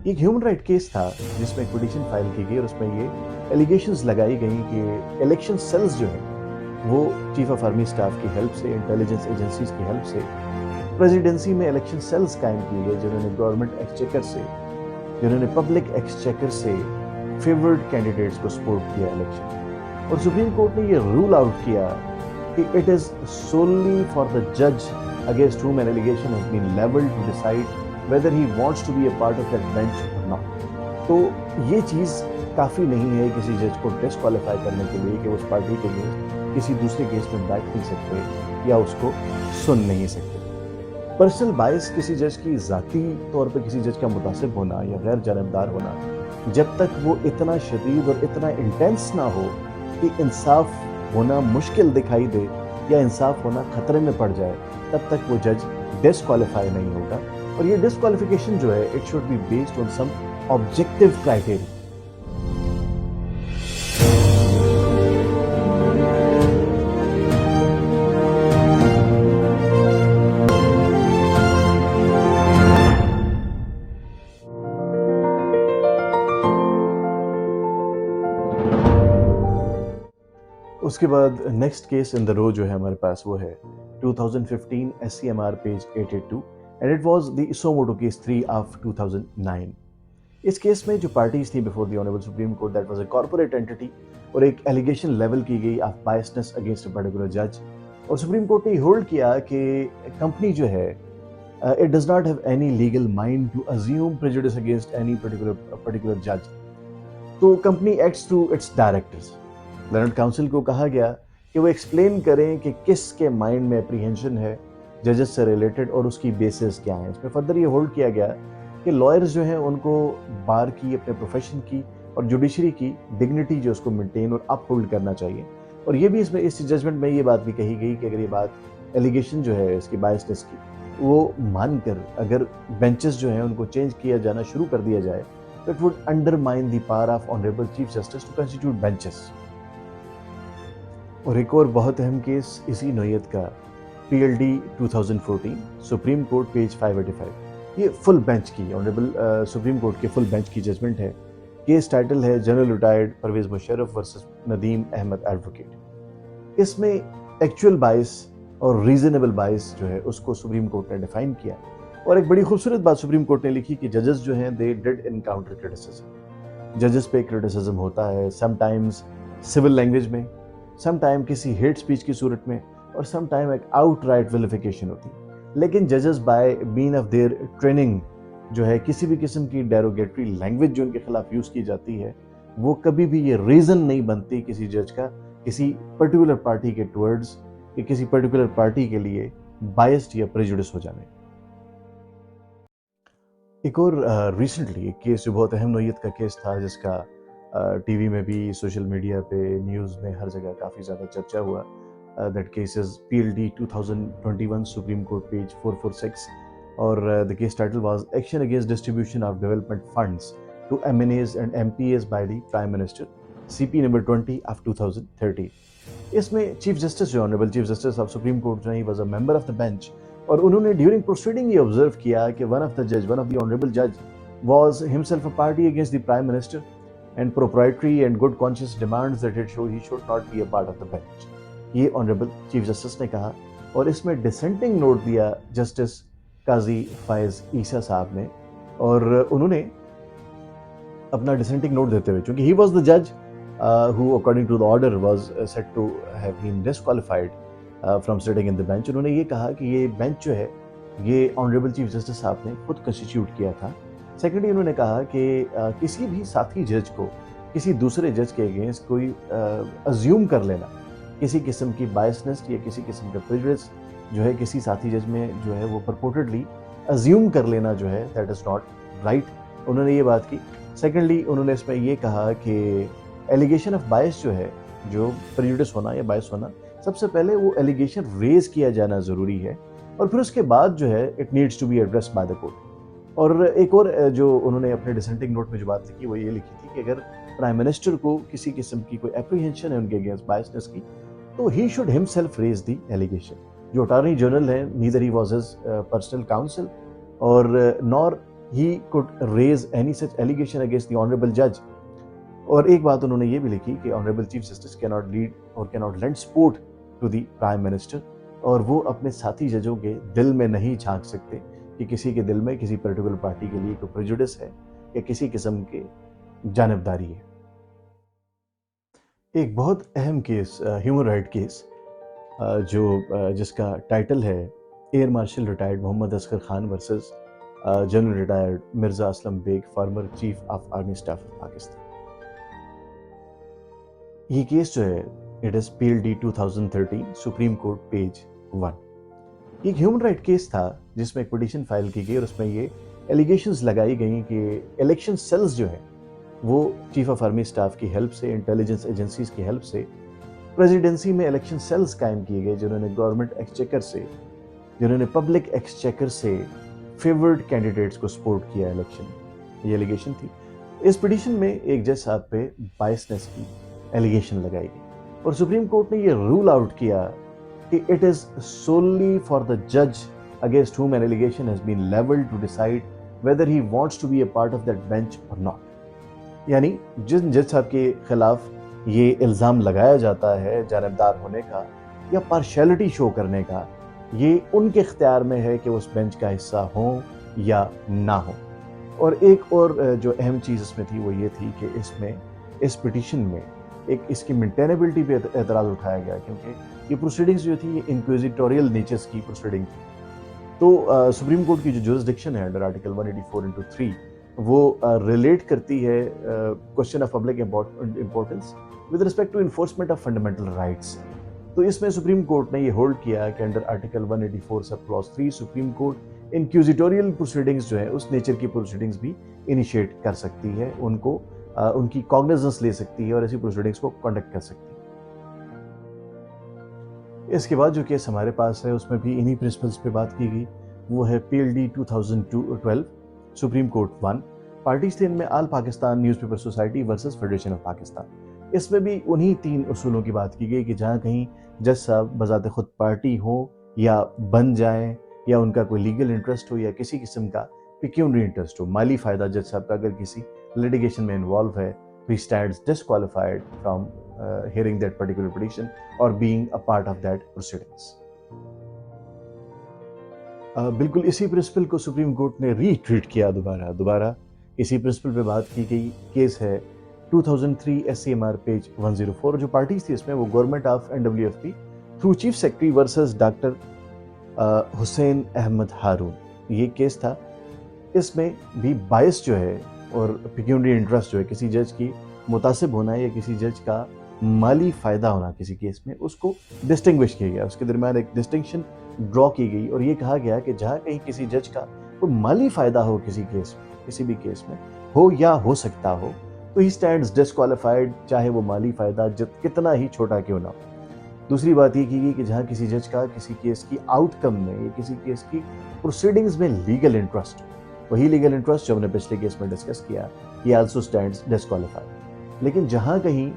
ये एक human right case था जिसमें एक पिटीशन फाइल की गई और उसमें ये एलिगेशंस लगाई गई कि इलेक्शन सेल्स जो हैं वो चीफ ऑफ आर्मी स्टाफ की हेल्प से, इंटेलिजेंस एजेंसीज की हेल्प से प्रेसिडेंसी में इलेक्शन सेल्स कायम किए गए जिन्होंने गवर्नमेंट एक्सचेकर से, जिन्होंने पब्लिक एक्सचेकर से फेवर्ड कैंडिडेट्स को सपोर्ट किया इलेक्शन। और सुप्रीम कोर्ट ने ये रूल आउट किया कि it is solely for the judge against whom an allegation has been leveled to decide whether he wants to be a part of that bench or not. तो ये चीज़ काफ़ी नहीं है किसी जज को डिस्क्वालीफाई करने के लिए कि उस पार्टी के अगेंस्ट किसी दूसरे केस में बैठ नहीं सकते या उसको सुन नहीं सकते। पर्सनल बायस किसी जज की ज़ाती तौर पर किसी जज का मुतासिब होना या गैर जानबदार होना, जब तक वो इतना शदीद और इतना इंटेंस ना हो कि इंसाफ होना मुश्किल दिखाई दे या इंसाफ होना खतरे में पड़ जाए, तब तक वो जज डिस्क्वालीफाई नहीं होगा। और ये डिस्क्वालिफिकेशन जो है it should be based on some objective criteria. उसके बाद next case in the row जो है हमारे पास वो है 2015 SCMR page 882 and it was the Isomoto case 3 of 2009। इस केस में जो पार्टीज थी before the honourable supreme Court, that was a corporate entity और एक एलिगेशन लेवल की गई of biasness against a particular जज। और सुप्रीम कोर्ट ने होल्ड किया कि कंपनी जो है it does not have any legal mind to assume prejudice against any particular judge. तो company acts through it's directors. Learned council को कहा गया कि वो एक्सप्लेन करें कि किसके माइंड में अप्रीहेंशन है जजेस से रिलेटेड और उसकी बेसिस क्या है। इसमें फर्दर ये होल्ड किया गया कि लॉयर्स जो हैं उनको बार की, अपने प्रोफेशन की और जुडिशरी की डिग्निटी जो उसको मेंटेन और अप होल्ड करना चाहिए। और ये भी इसमें इस जजमेंट में ये बात भी कही गई कि अगर ये बात एलिगेशन जो है इसकी बायसनेस की वो मानकर अगर बेंचेस जो हैं उनको चेंज किया जाना शुरू कर दिया जाए तो it would undermine the power of honourable chief justice to constitute benches. और एक और बहुत अहम केस इसी नोयत का PLD 2014 सुप्रीम कोर्ट पेज 585। ये फुल बेंच की ऑनरेबल सुप्रीम कोर्ट के फुल बेंच की जजमेंट है। केस टाइटल है general retired Pervez Musharraf versus Nadeem Ahmed advocate. इसमें एक्चुअल बायस और रीजनेबल बायस जो है उसको सुप्रीम कोर्ट ने डिफाइन किया। और एक बड़ी खूबसूरत बात सुप्रीम कोर्ट ने लिखी कि जजेस जो हैं दे डिड एनकाउंटर क्रिटिसिज्म। जजेस पे क्रिटिसिज्म होता है समटाइम्स सिविल लैंग्वेज में, समटाइम किसी हेट स्पीच की सूरत में और समटाइम एक आउटराइट विलिफिकेशन होती है। लेकिन जजेस by been of their training जो है किसी भी किस्म की डेरोगेटरी लैंग्वेज जो उनके खिलाफ यूज़ की जाती है वो कभी भी ये रीज़न नहीं बनती किसी जज का किसी पर्टिकुलर पार्टी के टुवर्ड्स कि किसी पर्टिकुलर पार्टी के लिए बायस्ड या प्रेजुडिस हो जाने। एक और रिसेंटली एक केस जो बहुत अहम नोयत का केस था जिसका टीवी में भी, सोशल मीडिया पे, न्यूज़ में हर जगह काफ़ी ज़्यादा चर्चा हुआ। That case is PLD 2021 Supreme Court page 446 और the case title was action against distribution of development funds to MNAs and MPAs by the prime minister CP number 20 of 2030। इसमें chief justice जो honourable chief justice of Supreme Court जो he was a member of the bench और उन्होंने during proceeding ये observe किया कि one of the honourable जज was himself a party against the prime minister and proprietary and good conscience demands that he should not be a part of the bench. ये honourable chief justice ने कहा और इसमें dissenting note दिया justice काजी फायज ईसा साहब ने। और उन्होंने अपना डिसेंटिंग नोट देते हुए, क्योंकि ही वाज द जज who according to the order was said to have been disqualified from sitting in the bench, उन्होंने ये कहा कि ये बेंच जो है ये ऑनरेबल चीफ जस्टिस साहब ने खुद कंस्टिट्यूट किया था। सेकेंडली उन्होंने कहा कि किसी भी साथी जज को किसी दूसरे जज के अगेंस्ट कोई अज्यूम कर लेना किसी किस्म की बायसनेस या किसी किस्म का प्रेजुडिस जो है किसी साथी जज में जो है वो परपोर्टेडली अज्यूम कर लेना जो है दैट इज़ नॉट राइट। उन्होंने ये बात की। सेकेंडली उन्होंने इसमें ये कहा कि एलिगेशन ऑफ बायस जो है, जो प्रेजुडिस होना या बायस होना, सबसे पहले वो एलिगेशन रेज किया जाना ज़रूरी है और फिर उसके बाद जो है it needs to be addressed by the court. और एक और जो उन्होंने अपने डिसेंटिंग नोट में जो बात लिखी वो ये लिखी थी कि अगर प्राइम मिनिस्टर को किसी किस्म की कोई एप्रीहेंशन है उनके अगेंस्ट बायसनेस की तो he should himself raise the allegation. जो अटॉर्नी जनरल है neither he was his personal counsel और nor he could raise any such allegation against the honorable judge. اور ایک بات انہوں نے یہ بھی لکھی کہ honourable chief justice cannot lead or cannot lend support to the prime minister، اور وہ اپنے ساتھی ججوں کے دل میں نہیں جھانک سکتے کہ کسی کے دل میں کسی پرٹیکولر پارٹی کے لیے کوئی پریجوڈس ہے یا کسی قسم کے جانبداری ہے۔ ایک بہت اہم کیس، ہیومن رائٹ کیس، جس کا ٹائٹل ہے air marshal retired Muhammad Asghar Khan versus general retired Mirza Aslam Beg, former chief of army staff of Pakistan. یہ کیس جو ہے it is PLD 2013 supreme court page 1۔ یہ ایک ہیومن رائٹ کیس تھا جس میں ایک پٹیشن فائل کی گئی اور اس میں یہ ایلیگیشنز لگائی گئیں کہ الیکشن سیلز جو ہیں وہ چیف آف آرمی اسٹاف کی ہیلپ سے، انٹیلیجنس ایجنسیز کی ہیلپ سے پریزیڈنسی میں الیکشن سیلز قائم کیے گئے، جنہوں نے گورنمنٹ ایکسچیکر سے، جنہوں نے پبلک ایکسچیکر سے فیورڈ کینڈیڈیٹس کو سپورٹ کیا الیکشن میں۔ یہ ایلیگیشن تھی۔ اس پٹیشن میں ایک جج صاحب پہ بائسنس کی ایلیگیشن لگائی گئی اور سپریم کورٹ نے یہ رول آؤٹ کیا کہ it is solely for the جج against whom an allegation has been leveled to decide whether he wants to be a part of that bench or not۔ یعنی جن جج صاحب کے خلاف یہ الزام لگایا جاتا ہے جانبدار ہونے کا یا پارشیلٹی شو کرنے کا، یہ ان کے اختیار میں ہے کہ اس بینچ کا حصہ ہوں یا نہ ہوں۔ اور ایک اور جو اہم چیز اس میں تھی وہ یہ تھی کہ اس پٹیشن میں ایک اس کی مینٹینیبلٹی پہ اعتراض اٹھایا گیا، کیونکہ یہ پروسیڈنگز جو تھی یہ انکویزیٹوریل نیچرز کی پروسیڈنگ تھی۔ تو سپریم کورٹ کی جو جورسڈکشن ہے انڈر آرٹیکل 184(3) وہ ریلیٹ کرتی ہے question of public importance with respect to enforcement of fundamental rights. تو اس میں سپریم کورٹ نے یہ ہولڈ کیا کہ under article 184 sub class 3 supreme court انکویزیٹوریل proceedings جو ہیں اس نیچر کی پروسیڈنگز بھی انیشیٹ کر سکتی ہے، ان کی کاگنیزنس لے سکتی ہے اور ایسی پروسیڈنگز کو کنڈکٹ کر سکتی ہے۔ اس کے بعد جو کیس ہمارے پاس ہے اس میں بھی انہی پرنسپلز پہ بات کی گئی، وہ ہے PLD 2012 سپریم کورٹ 1، پارٹیز تھے ان میں All Pakistan News Paper Society versus federation of Pakistan. اس میں بھی انہی 3 اصولوں کی بات کی گئی کہ جہاں کہیں جج صاحب بذات خود پارٹی ہوں یا بن جائیں یا ان کا کوئی لیگل انٹرسٹ ہو یا کسی قسم کا پیکیونری انٹرسٹ ہو، مالی فائدہ جج صاحب کا اگر کسی litigation میں انوالو ہے تو he stands disqualified from hearing that particular petition or being a part of that proceedings۔ بالکل اسی پرنسپل کو سپریم کورٹ نے ری ٹریٹ کیا، دوبارہ اسی پرنسپل پہ بات کی گئی۔ کیس ہے 2003 SCMR پیج 104۔ جو پارٹیز تھی اس میں وہ government of NWFP through chief secretary versus doctor Hussain Ahmad Haroon, یہ کیس تھا۔ اس میں بھی بائس جو ہے اور پیکیونری انٹرسٹ جو ہے، کسی جج کی متعصب ہونا یا کسی جج کا مالی فائدہ ہونا کسی کیس میں، اس کو ڈسٹنگوش کیا گیا، اس کے درمیان ایک ڈسٹنکشن ڈرا کی گئی اور یہ کہا گیا کہ جہاں کہیں کسی جج کا کوئی مالی فائدہ ہو کسی کیس میں، کسی بھی کیس میں ہو یا ہو سکتا ہو، تو ہی اسٹینڈز ڈسکوالیفائڈ، چاہے وہ مالی فائدہ کتنا ہی چھوٹا کیوں نہ ہو۔ دوسری بات یہ کی گئی کہ جہاں کسی جج کا کسی کیس کی آؤٹ کم میں یا کسی کیس کی پروسیڈنگز میں لیگل انٹرسٹ، وہی لیگل انٹرسٹ جو ہم نے پچھلے کیس میں ڈسکس کیا، یہ آلسو اسٹینڈز ڈسکوالیفائڈ۔ لیکن جہاں کہیں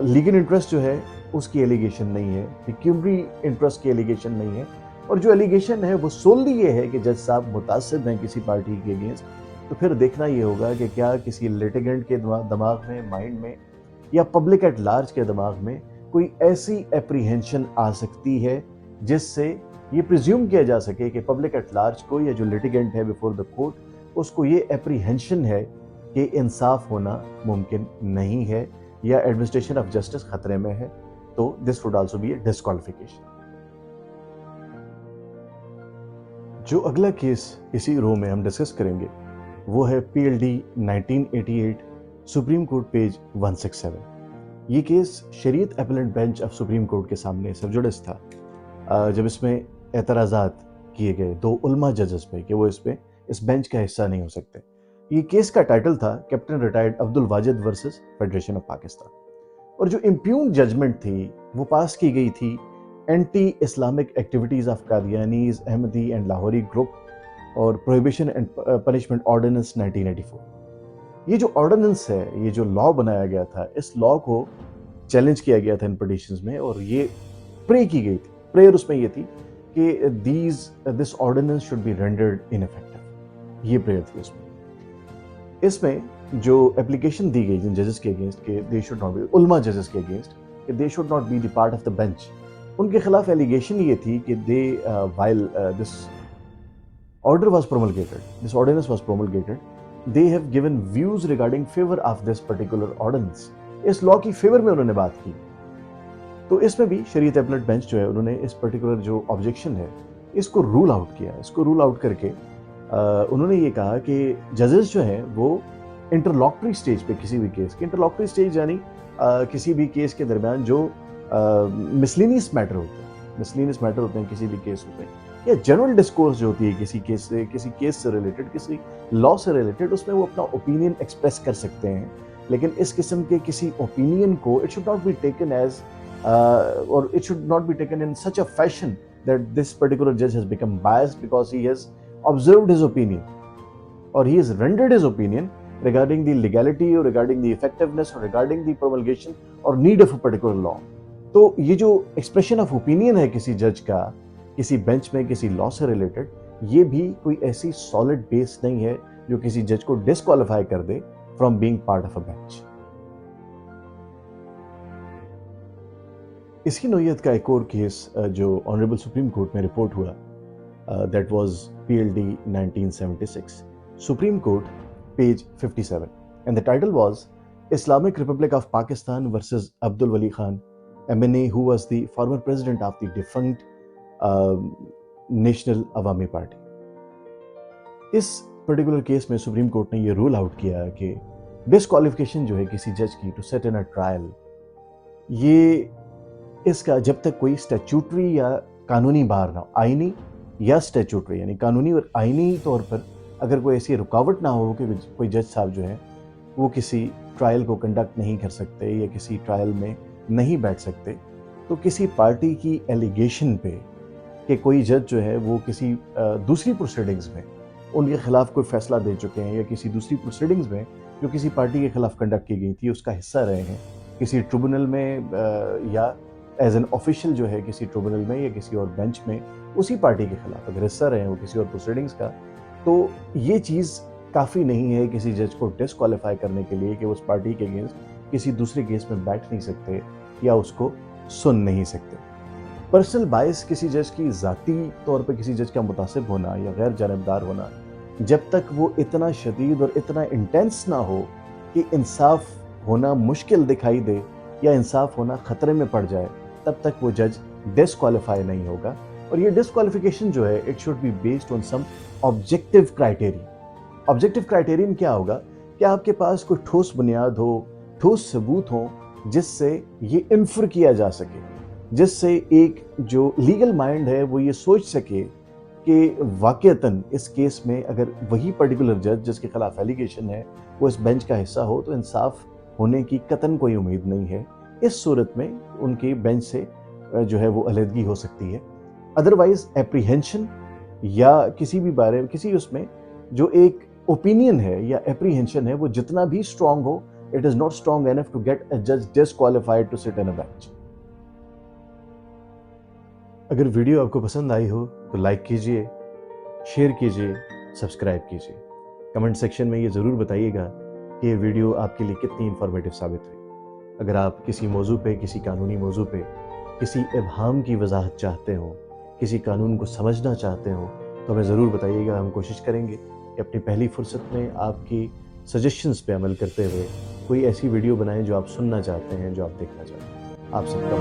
لیگل انٹرسٹ جو ہے اس کی ایلیگیشن نہیں ہے، پیکیونری انٹرسٹ کی ایلیگیشن نہیں ہے، اور جو ایلیگیشن ہے وہ سوللی یہ ہے کہ جج صاحب متعصب ہیں کسی پارٹی کے اگینسٹ، تو پھر دیکھنا یہ ہوگا کہ کیا کسی لیٹیگنٹ کے دماغ میں، مائنڈ میں، یا پبلک ایٹ لارج کے دماغ میں کوئی ایسی اپریہینشن آ سکتی ہے جس سے یہ پریزیوم کیا جا سکے کہ پبلک ایٹ لارج کو یا جو لیٹیگنٹ ہے بیفور دا کورٹ، اس کو یہ اپریہینشن ہے کہ انصاف ہونا ممکن نہیں ہے یا ایڈمنسٹریشن آف جسٹس خطرے میں ہے، تو this would also be a disqualification. جو اگلا کیس اسی رو میں ہم ڈسکس کریں گے وہ ہے PLD 1988 سپریم کورٹ پیج 167۔ یہ کیس شریعت اپیلنٹ بینچ آف سپریم کورٹ کے سامنے سب جوڈس تھا، جب اس میں اعتراضات کیے گئے 2 علماء ججز پہ کہ وہ اس بینچ کا حصہ نہیں ہو سکتے۔ یہ کیس کا ٹائٹل تھا captain retired Abdul Wajid versus federation of Pakistan, اور جو امپیون ججمنٹ تھی وہ پاس کی گئی تھی anti Islamic activities of Qadianis, Ahmadi and Lahori group اور پروہیبیشن اینڈ پنشمنٹ آرڈیننس 1984۔ یہ جو آرڈیننس ہے، یہ جو لا بنایا گیا تھا، اس لا کو چیلنج کیا گیا تھا ان پٹیشنز میں، اور یہ پرے کی گئی تھی۔ پریئر اس میں یہ تھی کہ this ordinance should be rendered ineffective. یہ प्रेयर थी इसमें जो एप्लीकेशन दी गई जिन जजेस के अगेंस्ट कि दे शुड नॉट बी, उलमा जजेस के अगेंस्ट कि they should not be the part of the bench, उनके खिलाफ एलिगेशन ये थी कि दे while this order was promulgated, this ordinance was promulgated, they have given views regarding favor of this particular ordinance. इस लॉ की favour में उन्होंने बात की. तो इसमें भी शरीयत एपलेट बेंच जो है उन्होंने इस पर्टिकुलर जो ऑब्जेक्शन है इसको रूल आउट किया. इसको रूल आउट करके उन्होंने ये कहा कि जजेस जो हैं वो इंटरलॉक्टरी स्टेज पे किसी भी केस के, इंटरलॉक्टरी स्टेज यानी किसी भी केस के दरमियान जो मिसलिनियस मैटर होते हैं किसी भी केस में, या जनरल डिस्कोर्स जो होती है किसी केस से रिलेटेड, किसी लॉ से रिलेटेड, उसमें वो अपना ओपिनियन एक्सप्रेस कर सकते हैं. लेकिन इस किस्म के किसी ओपिनियन को it should not be taken as और it should not be taken in such a fashion that this particular जज has become biased because he has observed his opinion or he has rendered his opinion regarding the legality or regarding the effectiveness or regarding the promulgation or need of a particular law. तो ये जो expression of opinion है किसी जज का किसी bench में किसी लॉ से रिलेटेड, ये भी कोई ऐसी सॉलिड बेस नहीं है जो किसी जज को डिस्क्वालीफाई कर दे from being part of a bench. इसी नोयत का एक और केस जो ऑनरेबल सुप्रीम कोर्ट में रिपोर्ट हुआ, that was PLD 1976, Supreme Court, page 57, and the title was Islamic Republic of Pakistan versus Abdul Wali Khan, MNA, who was the former president of the defunct National Awami Party. इस particular case में supreme court ने ये rule out किया कि disqualification जो है किसी जज की to sit in a trial, ये इसका जब तक कोई स्टैट्यूटरी या कानूनी बार ना हो, आईनी या स्टैट्यूटरी यानी कानूनी और आईनी तौर पर अगर कोई ऐसी रुकावट ना हो कि कोई जज साहब जो है वो किसी ट्रायल को कंडक्ट नहीं कर सकते या किसी ट्रायल में नहीं बैठ सकते, तो किसी पार्टी की एलिगेशन पे कि कोई जज जो है वो किसी दूसरी प्रोसीडिंग्स में उनके खिलाफ कोई फैसला दे चुके हैं या किसी दूसरी प्रोसीडिंग्स में जो किसी पार्टी के खिलाफ कंडक्ट की गई थी उसका हिस्सा रहे हैं किसी ट्रिब्यूनल में या एज एन ऑफिशियल जो है किसी ट्रिब्यूनल में या किसी और बेंच में उसी पार्टी के खिलाफ अगर हिस्सा रहे हो किसी और प्रोसीडिंग्स का, तो ये चीज़ काफ़ी नहीं है किसी जज को डिस्क्वालीफाई करने के लिए कि उस पार्टी के अगेंस्ट किसी दूसरे केस में बैठ नहीं सकते या उसको सुन नहीं सकते. पर्सनल बायस किसी जज की ज़ाती तौर पर किसी जज का मुतासिब होना या गैर जानिबदार होना, जब तक वो इतना शदीद और इतना इंटेंस ना हो कि इंसाफ होना मुश्किल दिखाई दे या इंसाफ होना ख़तरे में पड़ जाए, तब तक वो जज डिस्क्वालीफाई नहीं होगा. और ये डिस्क्वालिफिकेशन जो है it should be based on some objective criterion. Objective criterion क्या होगा कि आपके पास कोई ठोस बुनियाद हो, ठोस सबूत हो जिससे ये इन्फर किया जा सके, जिससे एक जो लीगल माइंड है वो ये सोच सके कि वाकईतन इस केस में अगर वही पर्टिकुलर जज जिसके खिलाफ एलिगेशन है वो इस बेंच का हिस्सा हो तो इंसाफ होने की कतन कोई उम्मीद नहीं है. इस सूरत में उनकी बेंच से जो है वो अलहदगी हो सकती है. अदरवाइज एप्रीहेंशन या किसी भी बारे में किसी उसमें जो एक ओपिनियन है या एप्रीहेंशन है वो जितना भी स्ट्रांग हो, it is not strong enough to get a जज disqualified to sit in a bench. अगर वीडियो आपको पसंद आई हो तो लाइक कीजिए, शेयर कीजिए, सब्सक्राइब कीजिए. कमेंट सेक्शन में ये ज़रूर बताइएगा कि ये वीडियो आपके लिए कितनी इंफॉर्मेटिव साबित हुई. अगर आप किसी मौजू पे, किसी कानूनी मौजू पे किसी इब्हाम की वजाहत चाहते हो, किसी कानून को समझना चाहते हो, तो हमें ज़रूर बताइएगा. हम कोशिश करेंगे कि अपनी पहली फुर्सत में आपकी सजेशंस पे अमल करते हुए कोई ऐसी वीडियो बनाएं जो आप सुनना चाहते हैं, जो आप देखना चाहते हैं. आप सबका